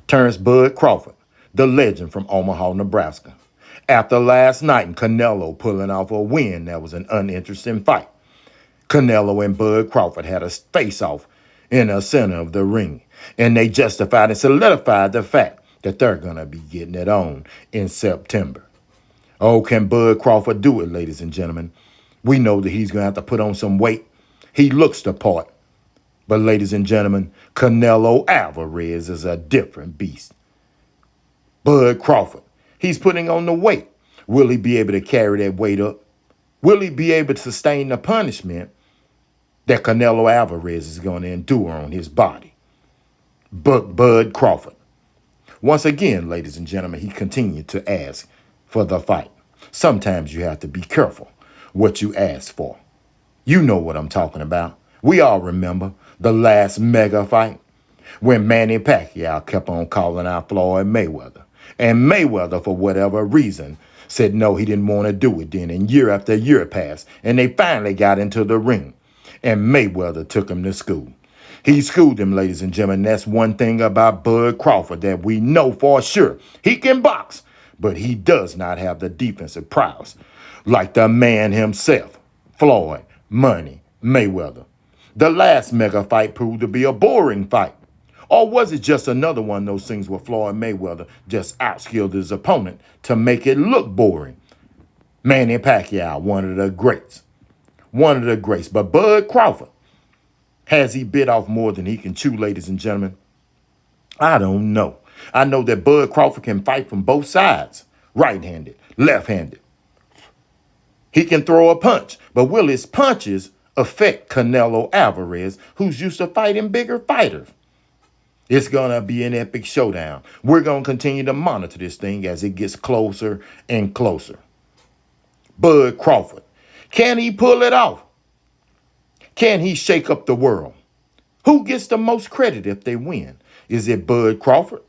turns Bud Crawford, the legend from Omaha, Nebraska. After last night and Canelo pulling off a win that was an uninteresting fight, Canelo and Bud Crawford had a face-off in the center of the ring, and they justified and solidified the fact that they're going to be getting it on in September. Oh, can Bud Crawford do it, ladies and gentlemen? We know that he's going to have to put on some weight. He looks the part. But ladies and gentlemen, Canelo Alvarez is a different beast. Bud Crawford, he's putting on the weight. Will he be able to carry that weight up? Will he be able to sustain the punishment that Canelo Alvarez is going to endure on his body? Bud Crawford. Once again, ladies and gentlemen, he continued to ask for the fight. Sometimes you have to be careful what you ask for. You know what I'm talking about. We all remember the last mega fight when Manny Pacquiao kept on calling out Floyd Mayweather. And Mayweather, for whatever reason, said no, he didn't want to do it then. And year after year passed, and they finally got into the ring. And Mayweather took him to school. He schooled him, ladies and gentlemen. That's one thing about Bud Crawford that we know for sure. He can box, but he does not have the defensive prowess like the man himself, Floyd Money Mayweather. The last mega fight proved to be a boring fight. Or was it just another one of those things where Floyd Mayweather just outskilled his opponent to make it look boring? Manny Pacquiao, one of the greats. One of the greats. But Bud Crawford, has he bit off more than he can chew, ladies and gentlemen? I don't know. I know that Bud Crawford can fight from both sides. Right-handed, left-handed. He can throw a punch, but will his punches affect Canelo Alvarez, who's used to fighting bigger fighters? It's going to be an epic showdown. We're going to continue to monitor this thing as it gets closer and closer. Bud Crawford, can he pull it off? Can he shake up the world? Who gets the most credit if they win? Is it Bud Crawford?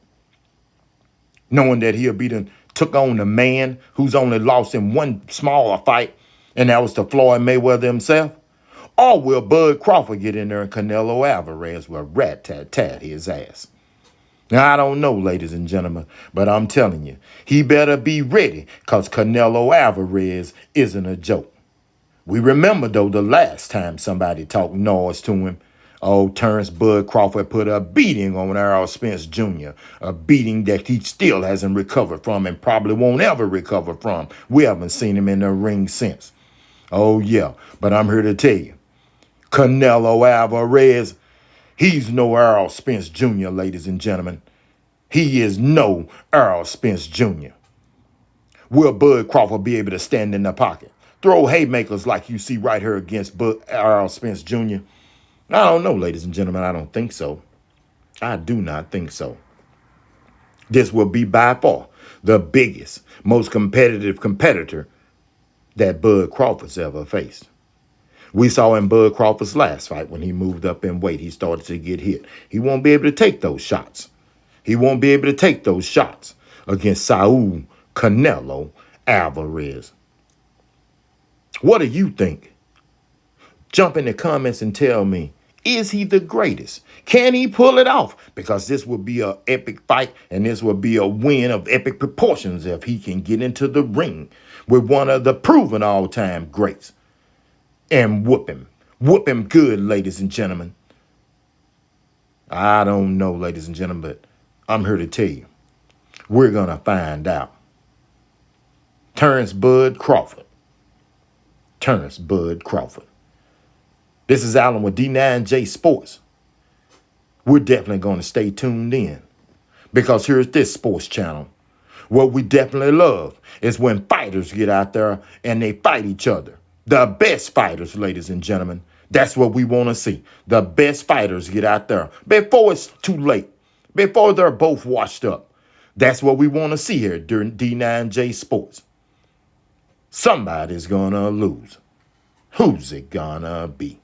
Knowing that he'll be took on the man who's only lost in one smaller fight, and that was to Floyd Mayweather himself? Or will Bud Crawford get in there and Canelo Alvarez will rat-tat-tat his ass? Now, I don't know, ladies and gentlemen, but I'm telling you, he better be ready because Canelo Alvarez isn't a joke. We remember, though, the last time somebody talked noise to him. Oh, Terrence Bud Crawford put a beating on Errol Spence Jr., a beating that he still hasn't recovered from and probably won't ever recover from. We haven't seen him in the ring since. Oh, yeah, but I'm here to tell you, Canelo Alvarez, he's no Errol Spence Jr., ladies and gentlemen. He is no Errol Spence Jr. Will Bud Crawford be able to stand in the pocket, throw haymakers like you see right here against Errol Spence Jr.? I don't know, ladies and gentlemen. I don't think so. I do not think so. This will be by far the biggest, most competitive competitor that Bud Crawford's ever faced. We saw in Bud Crawford's last fight when he moved up in weight, he started to get hit. He won't be able to take those shots. He won't be able to take those shots against Saul Canelo Alvarez. What do you think? Jump in the comments and tell me, is he the greatest? Can he pull it off? Because this will be an epic fight, and this will be a win of epic proportions if he can get into the ring with one of the proven all-time greats and whoop him. Whoop him good, ladies and gentlemen. I don't know, ladies and gentlemen, but I'm here to tell you, we're going to find out. Terrence Bud Crawford. Terrence Bud Crawford. This is Alan with D9J Sports. We're definitely going to stay tuned in because here's this sports channel. What we definitely love is when fighters get out there and they fight each other. The best fighters, ladies and gentlemen. That's what we want to see. The best fighters get out there before it's too late, before they're both washed up. That's what we want to see here during D9J Sports. Somebody's going to lose. Who's it gonna be?